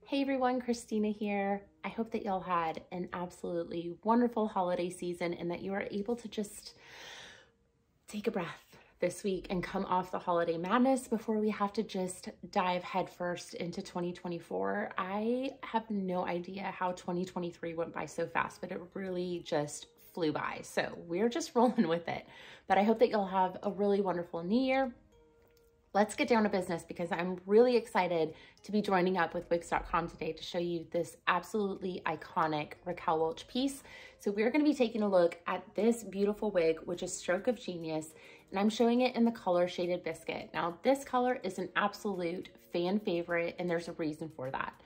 Hey everyone, Kristyna here. I hope that y'all had an absolutely wonderful holiday season and that you are able to just take a breath this week and come off the holiday madness before we have to just dive headfirst into 2024. I have no idea how 2023 went by so fast, but it really just flew by. So we're just rolling with it. But I hope that you'll have a really wonderful new year. Let's get down to business because I'm really excited to be joining up with Wigs.com today to show you this absolutely iconic Raquel Welch piece. So we're going to be taking a look at this beautiful wig, which is Stroke of Genius, and I'm showing it in the color Shaded Biscuit. Now, this color is an absolute fan favorite, and there's a reason for that.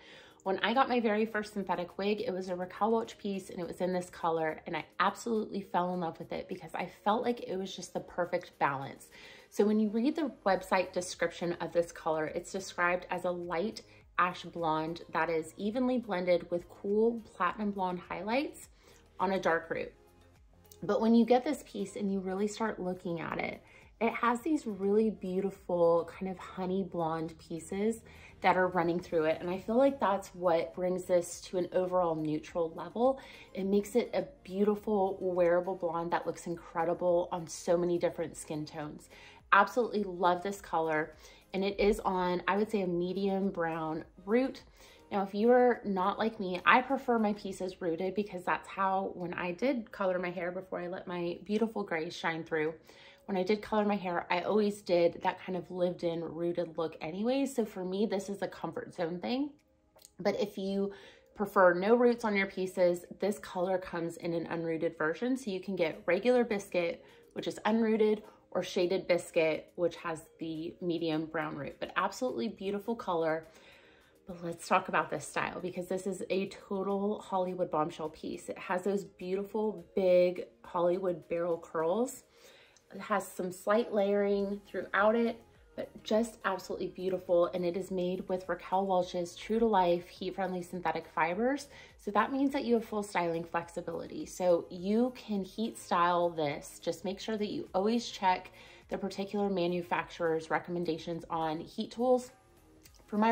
When I got my very first synthetic wig, it was a Raquel Welch piece and it was in this color, and I absolutely fell in love with it because I felt like it was just the perfect balance. So when you read the website description of this color, it's described as a light ash blonde that is evenly blended with cool platinum blonde highlights on a dark root. But when you get this piece and you really start looking at it, it has these really beautiful kind of honey blonde pieces that are running through it. And I feel like that's what brings this to an overall neutral level. It makes it a beautiful wearable blonde that looks incredible on so many different skin tones. Absolutely love this color. And it is on, I would say, a medium brown root. Now, if you are not like me, I prefer my pieces rooted because that's how, when I did color my hair before I let my beautiful grays shine through, when I did color my hair, I always did that kind of lived in rooted look anyway. So for me, this is a comfort zone thing. But if you prefer no roots on your pieces, this color comes in an unrooted version. So you can get regular biscuit, which is unrooted, or Shaded Biscuit, which has the medium brown root, but absolutely beautiful color. But let's talk about this style because this is a total Hollywood bombshell piece. It has those beautiful big Hollywood barrel curls. It has some slight layering throughout it, but just absolutely beautiful. And it is made with Raquel Welch's true to life, heat-friendly synthetic fibers. So that means that you have full styling flexibility. So you can heat style this. Just make sure that you always check the particular manufacturer's recommendations on heat tools. For my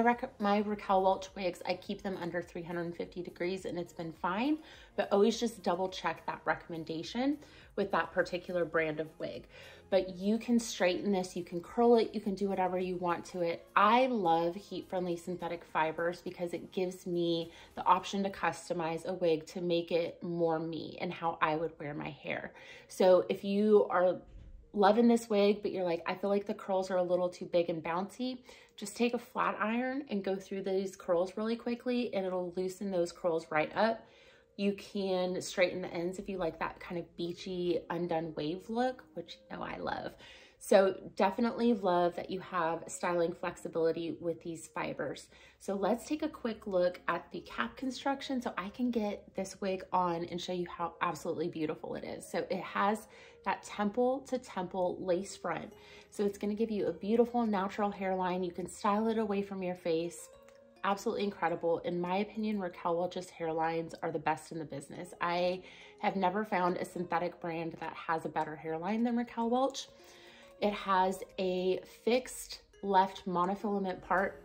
Raquel Welch wigs, I keep them under 350 degrees and it's been fine, but always just double check that recommendation with that particular brand of wig. But you can straighten this, you can curl it, you can do whatever you want to it. I love heat-friendly synthetic fibers because it gives me the option to customize a wig to make it more me and how I would wear my hair. So if you are loving this wig, but you're like, I feel like the curls are a little too big and bouncy, just take a flat iron and go through these curls really quickly and it'll loosen those curls right up. You can straighten the ends if you like that kind of beachy undone wave look, which you know I love. So definitely love that you have styling flexibility with these fibers. So let's take a quick look at the cap construction so I can get this wig on and show you how absolutely beautiful it is. So it has that temple to temple lace front. So it's gonna give you a beautiful natural hairline. You can style it away from your face. Absolutely incredible. In my opinion, Raquel Welch's hairlines are the best in the business. I have never found a synthetic brand that has a better hairline than Raquel Welch. It has a fixed left monofilament part.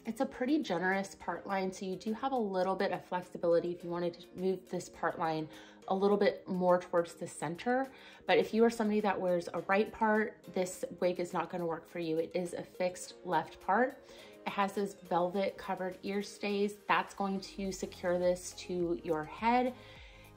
It's a pretty generous part line, so you do have a little bit of flexibility if you wanted to move this part line a little bit more towards the center. But if you are somebody that wears a right part, this wig is not going to work for you. It is a fixed left part. It has those velvet covered ear stays. That's going to secure this to your head.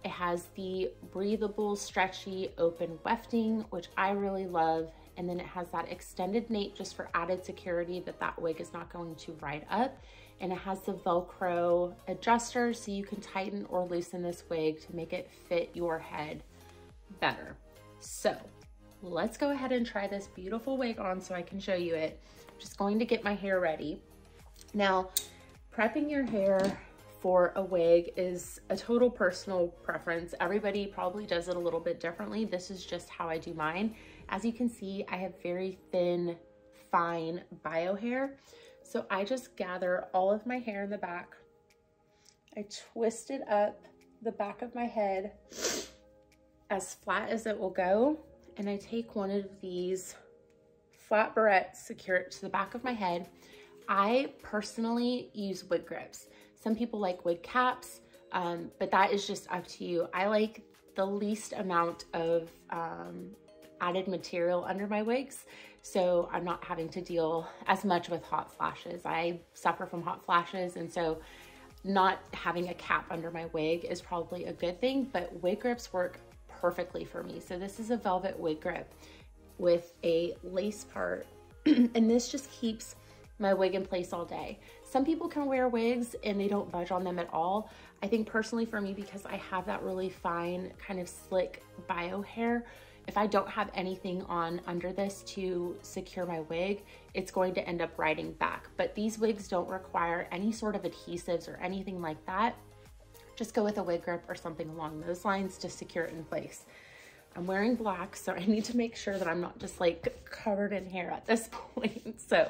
It has the breathable, stretchy, open wefting, which I really love. And then it has that extended nape just for added security that that wig is not going to ride up. And it has the Velcro adjuster so you can tighten or loosen this wig to make it fit your head better. So let's go ahead and try this beautiful wig on so I can show you it. I'm just going to get my hair ready. Now, prepping your hair for a wig is a total personal preference. Everybody probably does it a little bit differently. This is just how I do mine. As you can see, I have very thin, fine bio hair. So I just gather all of my hair in the back. I twist it up the back of my head as flat as it will go. And I take one of these flat barrettes, secure it to the back of my head. I personally use wig grips. Some people like wig caps, but that is just up to you. I like the least amount of added material under my wigs, so I'm not having to deal as much with hot flashes. I suffer from hot flashes, and so not having a cap under my wig is probably a good thing, but wig grips work perfectly for me. So this is a velvet wig grip with a lace part, and this just keeps my wig in place all day. Some people can wear wigs and they don't budge on them at all. I think personally for me, because I have that really fine kind of slick bio hair, if I don't have anything on under this to secure my wig, it's going to end up riding back. But these wigs don't require any sort of adhesives or anything like that. Just go with a wig grip or something along those lines to secure it in place. I'm wearing black, so I need to make sure that I'm not just like covered in hair at this point. So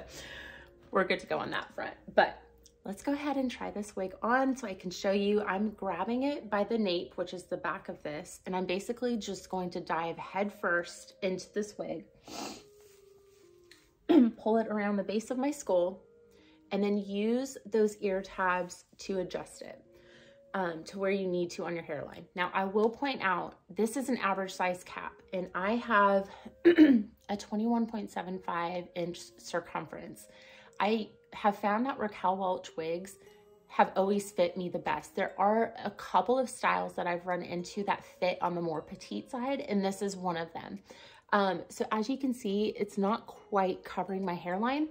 we're good to go on that front. But let's go ahead and try this wig on so I can show you. I'm grabbing it by the nape, which is the back of this, and I'm basically just going to dive head first into this wig, pull it around the base of my skull, and then use those ear tabs to adjust it to where you need to on your hairline. Now, I will point out, this is an average size cap, and I have a 21.75 inch circumference. I have found that Raquel Welch wigs have always fit me the best. There are a couple of styles that I've run into that fit on the more petite side, and this is one of them. So as you can see, it's not quite covering my hairline.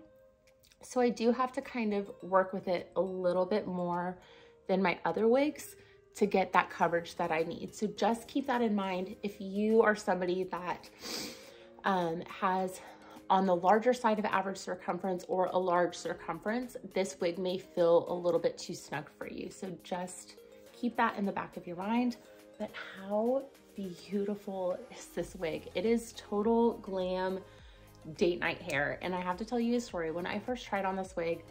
So I do have to kind of work with it a little bit more than my other wigs to get that coverage that I need. So just keep that in mind. If you are somebody that has on the larger side of average circumference or a large circumference, this wig may feel a little bit too snug for you. So just keep that in the back of your mind. But how beautiful is this wig? It is total glam date night hair. And I have to tell you a story. When I first tried on this wig,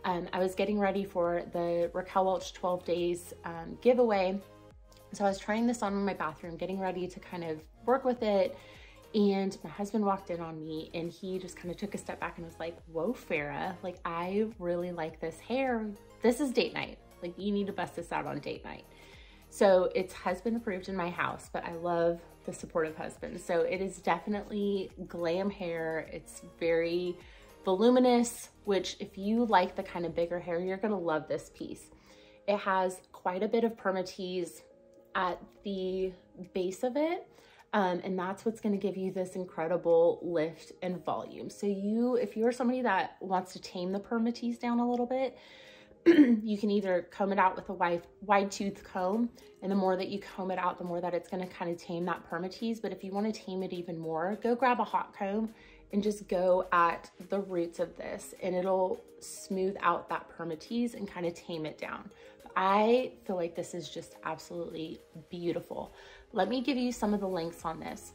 I was getting ready for the Raquel Welch 12 days giveaway. So I was trying this on in my bathroom, getting ready to kind of work with it. And my husband walked in on me and he just kind of took a step back and was like, whoa, Farrah, like, I really like this hair. This is date night. Like, you need to bust this out on date night. So it's husband approved in my house, but I love the supportive husband. So it is definitely glam hair. It's very voluminous, which if you like the kind of bigger hair, you're gonna love this piece. It has quite a bit of permatease at the base of it. And that's what's going to give you this incredible lift and volume. So if you're somebody that wants to tame the permatease down a little bit, you can either comb it out with a wide tooth comb, and the more that you comb it out, the more that it's going to kind of tame that permatease. But if you want to tame it even more, go grab a hot comb and just go at the roots of this, and it'll smooth out that permatease and kind of tame it down. I feel like this is just absolutely beautiful. Let me give you some of the lengths on this.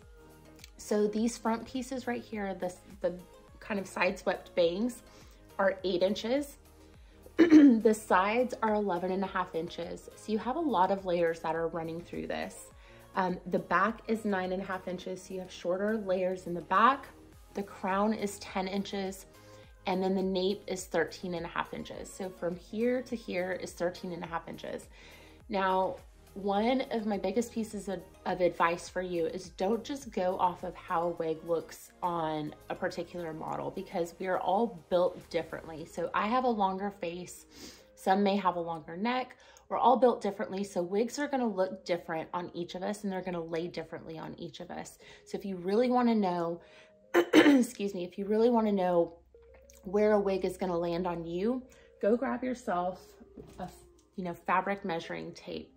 So these front pieces right here, the kind of side swept bangs are 8 inches. The sides are 11.5 inches. So you have a lot of layers that are running through this. The back is 9.5 inches. So you have shorter layers in the back. The crown is 10 inches. And then the nape is 13.5 inches. So from here to here is 13.5 inches. Now, one of my biggest pieces of advice for you is don't just go off of how a wig looks on a particular model, because we are all built differently. So I have a longer face, some may have a longer neck. We're all built differently. So wigs are going to look different on each of us, and they're going to lay differently on each of us. So if you really want to know, excuse me, if you really want to know where a wig is going to land on you, go grab yourself a fabric measuring tape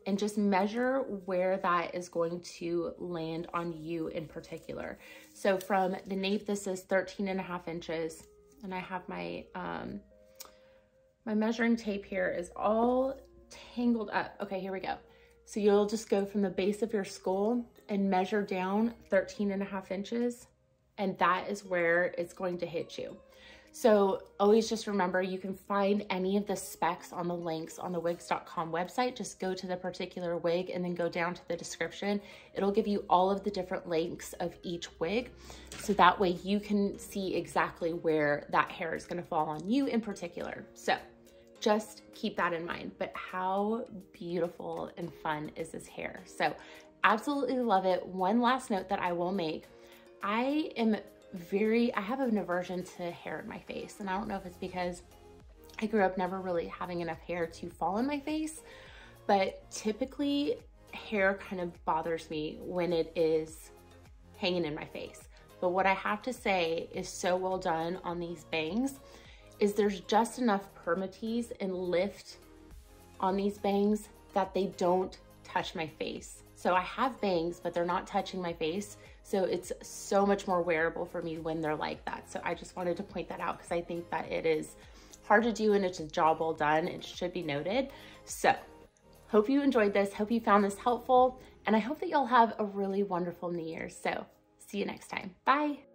and just measure where that is going to land on you in particular. So from the nape, this is 13.5 inches, and I have my my measuring tape here is all tangled up. Okay, here we go. So you'll just go from the base of your skull and measure down 13.5 inches, and that is where it's going to hit you. So always just remember, you can find any of the specs on the links on the Wigs.com website. Just go to the particular wig and then go down to the description. It'll give you all of the different lengths of each wig. So that way you can see exactly where that hair is going to fall on you in particular. So just keep that in mind. But how beautiful and fun is this hair? So absolutely love it. One last note that I will make. I have an aversion to hair in my face. And I don't know if it's because I grew up never really having enough hair to fall on my face, but typically hair kind of bothers me when it is hanging in my face. But what I have to say is so well done on these bangs is there's just enough permatease and lift on these bangs that they don't touch my face. So I have bangs, but they're not touching my face. So it's so much more wearable for me when they're like that. So I just wanted to point that out because I think that it is hard to do and it's a job well done. It should be noted. So hope you enjoyed this. Hope you found this helpful. And I hope that you'll have a really wonderful New Year's. So see you next time. Bye.